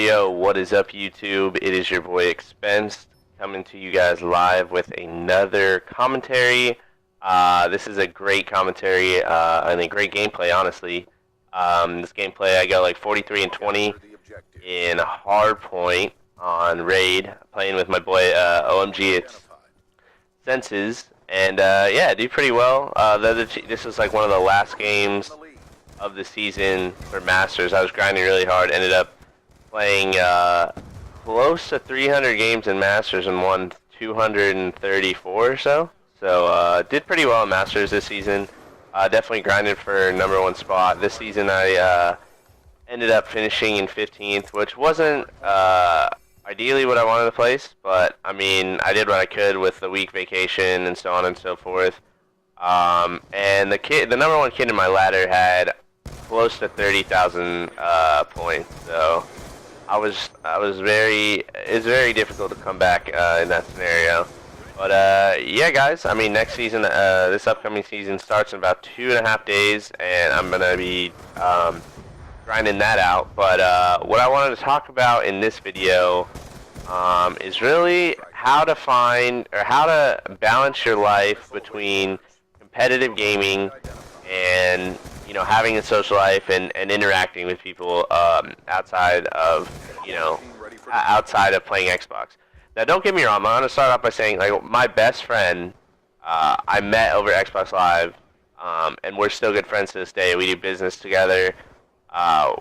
Yo, what is up, YouTube? It is your boy Expense coming to you guys live with another commentary. This is a great commentary and a great gameplay, honestly. This gameplay, I go like 43 and 20 in Hardpoint on Raid, playing with my boy OMG. It's Senses, and yeah, I do pretty well. This was like one of the last games of the season for Masters. I was grinding really hard, ended up playing close to 300 games in Masters and won 234 or so. So did pretty well in Masters this season. Definitely grinded for #1 spot. This season I ended up finishing in 15th, which wasn't ideally what I wanted to place, but I mean, I did what I could with the week vacation and so on and so forth. And the #1 kid in my ladder had close to 30,000 points, so it's very difficult to come back in that scenario. But yeah, guys, I mean, next season, this upcoming season starts in about 2.5 days, and I'm gonna be grinding that out. But what I wanted to talk about in this video is really how to find, or how to balance your life between competitive gaming and, you know, having a social life and interacting with people outside of, you know, outside of playing Xbox. Now, don't get me wrong, I'm going to start off by saying, like, my best friend, I met over Xbox Live, and we're still good friends to this day. We do business together.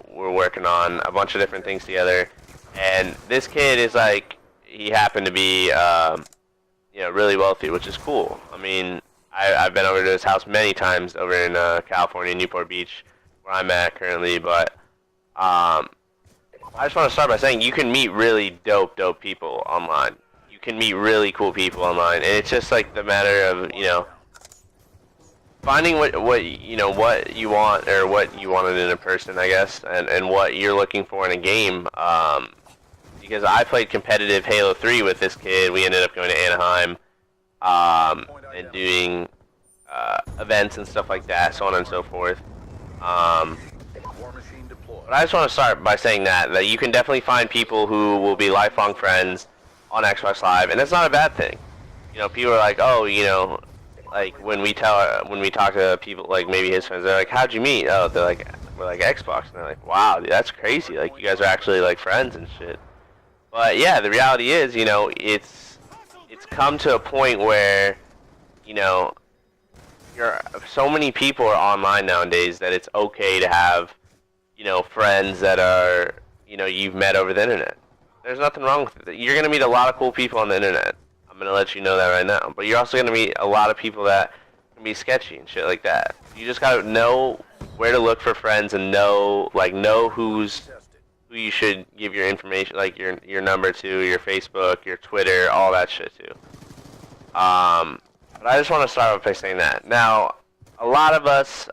We're working on a bunch of different things together. And this kid is like, he happened to be, you know, really wealthy, which is cool. I mean, I've been over to his house many times over in California, Newport Beach, where I'm at currently. But I just want to start by saying you can meet really dope people online. You can meet really cool people online, and it's just like the matter of, you know, finding what you know, what you want, or what you wanted in a person, I guess, and what you're looking for in a game. Because I played competitive Halo 3 with this kid. We ended up going to Anaheim and doing events and stuff like that, so on and so forth. But I just want to start by saying that you can definitely find people who will be lifelong friends on Xbox Live, and that's not a bad thing. You know, people are like, oh, you know, like when we talk to people, like maybe his friends, they're like, how'd you meet? Oh, they're like, we're like Xbox, and they're like, wow, dude, that's crazy. Like, you guys are actually like friends and shit. But yeah, the reality is, you know, it's come to a point where, you know, so many people are online nowadays that it's okay to have, you know, friends that are, you know, you've met over the internet. There's nothing wrong with it. You're going to meet a lot of cool people on the internet. I'm going to let you know that right now. But you're also going to meet a lot of people that can be sketchy and shit like that. You just got to know where to look for friends and know who you should give your information, like your number to, your Facebook, your Twitter, all that shit to. But I just want to start off by saying that. Now, a lot of us,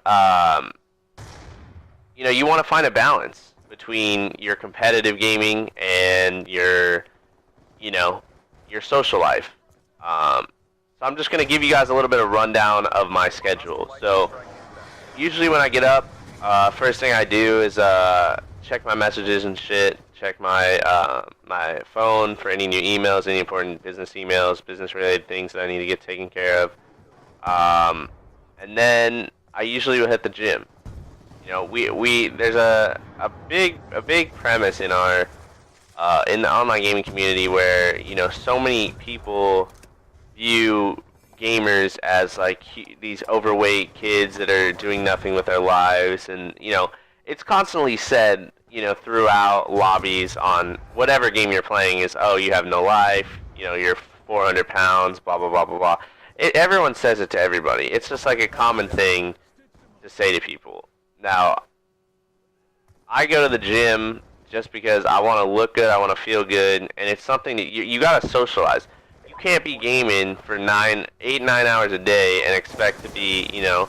you know, you want to find a balance between your competitive gaming and your, you know, your social life. So I'm just going to give you guys a little bit of rundown of my schedule. So usually when I get up, first thing I do is check my messages and shit, check my my phone for any new emails, any important business emails, business-related things that I need to get taken care of. And then I usually will hit the gym. You know, there's a big premise in our in the online gaming community where, you know, so many people view gamers as like these overweight kids that are doing nothing with their lives, and, you know, it's constantly said, you know, throughout lobbies on whatever game you're playing is, oh, you have no life, you know, you're 400 pounds, blah blah blah blah blah. Everyone says it to everybody. It's just like a common thing to say to people. Now, I go to the gym just because I want to look good, I want to feel good, and it's something that you gotta socialize. You can't be gaming for 8-9 hours a day and expect to be, you know,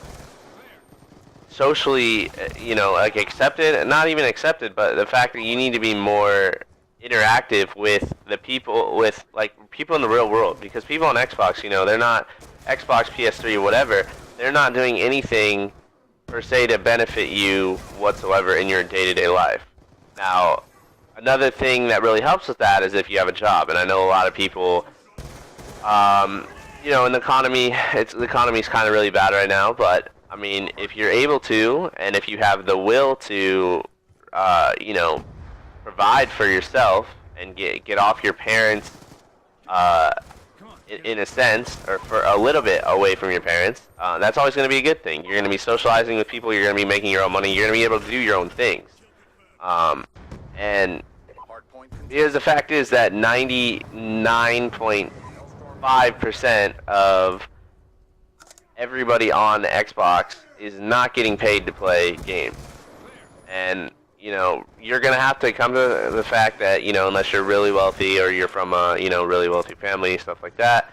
socially, you know, like accepted, not even accepted, but the fact that you need to be more interactive with the people, with like people in the real world, because people on Xbox, you know, they're not Xbox, PS3, whatever, they're not doing anything per se to benefit you whatsoever in your day-to-day life. Now, another thing that really helps with that is if you have a job. And I know a lot of people, you know, in the economy, the economy's kind of really bad right now. But I mean, if you're able to, and if you have the will to, you know, provide for yourself and get off your parents, in a sense, or for a little bit away from your parents, that's always going to be a good thing. You're going to be socializing with people. You're going to be making your own money. You're going to be able to do your own things. And because the fact is that 99.5% of everybody on the Xbox is not getting paid to play games. And, you know, you're going to have to come to the fact that, you know, unless you're really wealthy or you're from a, you know, really wealthy family, stuff like that,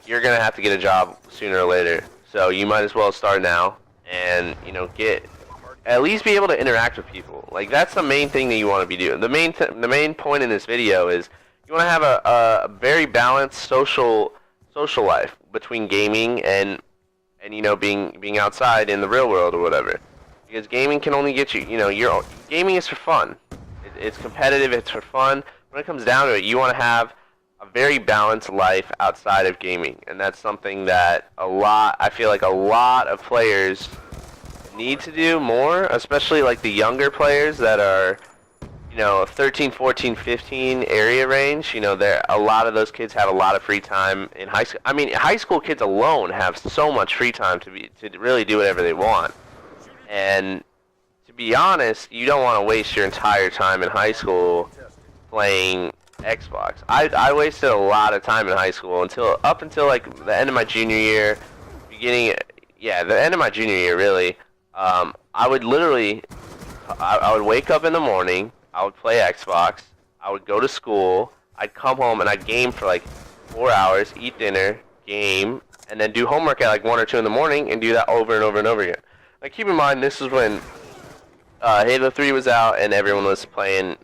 you're going to have to get a job sooner or later. So you might as well start now and, you know, at least be able to interact with people. Like, that's the main thing that you want to be doing. The main point in this video is you want to have a very balanced social life between gaming and you know, being outside in the real world or whatever. Because gaming can only get you, you know, gaming is for fun. It's competitive, it's for fun. When it comes down to it, you want to have a very balanced life outside of gaming. And that's something that I feel like a lot of players need to do more, especially like the younger players that are, you know, 13, 14, 15 area range. You know, a lot of those kids have a lot of free time in high school. I mean, high school kids alone have so much free time to really do whatever they want. And to be honest, you don't want to waste your entire time in high school playing Xbox. I wasted a lot of time in high school up until like the end of my junior year, the end of my junior year really. I would literally, I would wake up in the morning, I would play Xbox, I would go to school, I'd come home and I'd game for like 4 hours, eat dinner, game, and then do homework at like 1 or 2 in the morning and do that over and over and over again. Like, keep in mind, this is when Halo 3 was out and everyone was playing,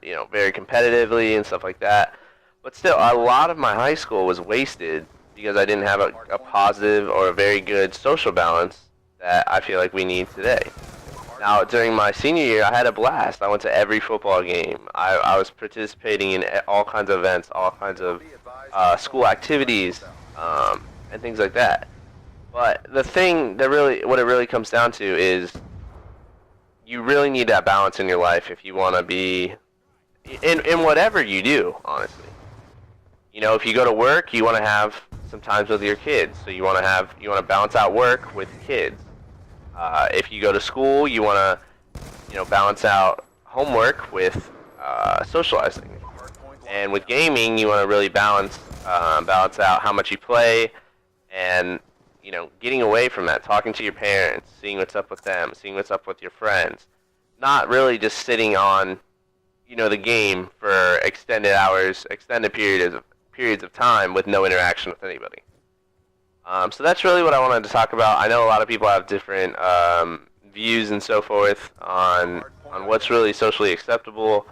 you know, very competitively and stuff like that. But still, a lot of my high school was wasted because I didn't have a positive or a very good social balance that I feel like we need today. Now, during my senior year, I had a blast. I went to every football game. I was participating in all kinds of events, all kinds of school activities, and things like that. But the thing that what it really comes down to is you really need that balance in your life if you want to be in whatever you do, honestly. You know, if you go to work, you want to have some times with your kids. So you want to balance out work with kids. If you go to school, you want to, you know, balance out homework with socializing. And with gaming, you want to really balance out how much you play and, you know, getting away from that, talking to your parents, seeing what's up with them, seeing what's up with your friends. Not really just sitting on, you know, the game for extended hours, extended periods of time with no interaction with anybody. So that's really what I wanted to talk about. I know a lot of people have different views and so forth on what's really socially acceptable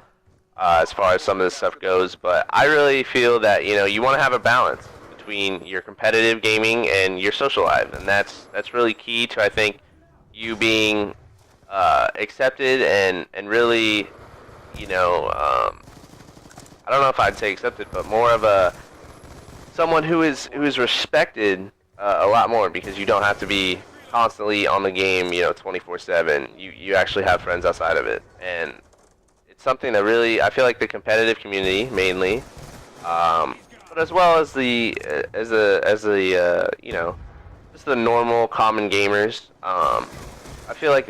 as far as some of this stuff goes, but I really feel that, you know, you want to have a balance between your competitive gaming and your social life, and that's really key to, I think, you being accepted and really, you know, I don't know if I'd say accepted, but more of someone who is respected a lot more, because you don't have to be constantly on the game, you know, 24/7. You actually have friends outside of it, and it's something that really, I feel like the competitive community mainly, but as well as the you know, just the normal common gamers. I feel like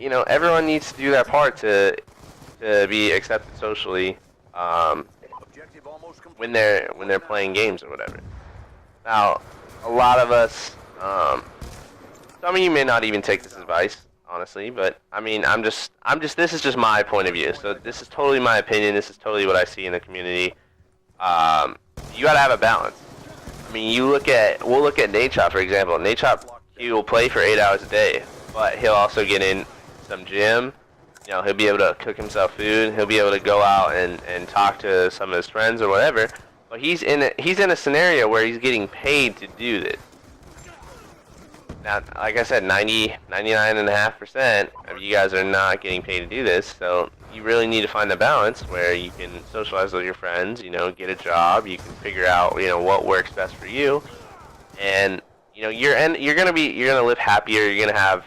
you know, everyone needs to do their part to be accepted socially when they're playing games or whatever. Now, a lot of us, some of you may not even take this advice, honestly, but I mean, this is just my point of view. So this is totally my opinion. This is totally what I see in the community. You gotta have a balance. I mean, we'll look at Nadeshot, for example. Nadeshot, he will play for 8 hours a day, but he'll also get in some gym. You know, he'll be able to cook himself food. He'll be able to go out and talk to some of his friends or whatever. But he's in a scenario where he's getting paid to do this. now, like I said, 99.5% of you guys are not getting paid to do this, so you really need to find a balance where you can socialize with your friends, you know, get a job, you can figure out, you know, what works best for you, and you know, you're gonna live happier, you're gonna have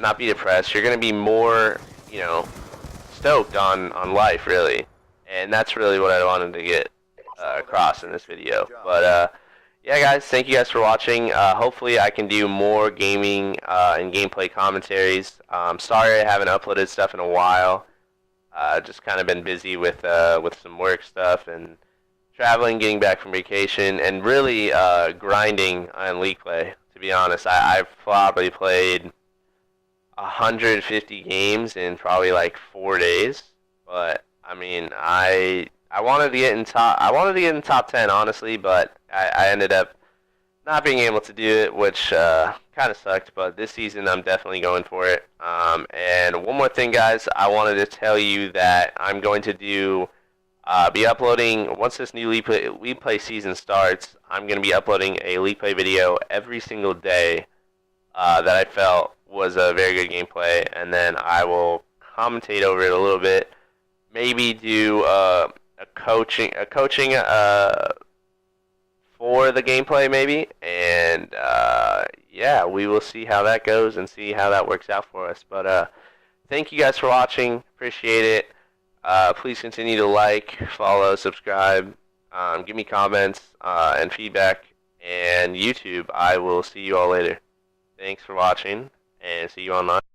not be depressed, you're gonna be more, you know, stoked on life, really, and that's really what I wanted to get across in this video. But yeah, guys, thank you guys for watching. Hopefully, I can do more gaming and gameplay commentaries. Sorry I haven't uploaded stuff in a while. Just kind of been busy with some work stuff and traveling, getting back from vacation, and really grinding on League Play. To be honest, I've probably played 150 games in probably like 4 days. But I mean, I wanted to get in top 10, honestly, but I ended up not being able to do it, which kind of sucked. But this season, I'm definitely going for it. And one more thing, guys, I wanted to tell you that I'm going to be uploading, once this new League Play season starts, I'm going to be uploading a League Play video every single day that I felt was a very good gameplay, and then I will commentate over it a little bit, maybe do a coaching for the gameplay maybe, and yeah, we will see how that goes and see how that works out for us. But thank you guys for watching, appreciate it. Please continue to like, follow, subscribe, give me comments and feedback, and YouTube, I will see you all later. Thanks for watching, and see you online.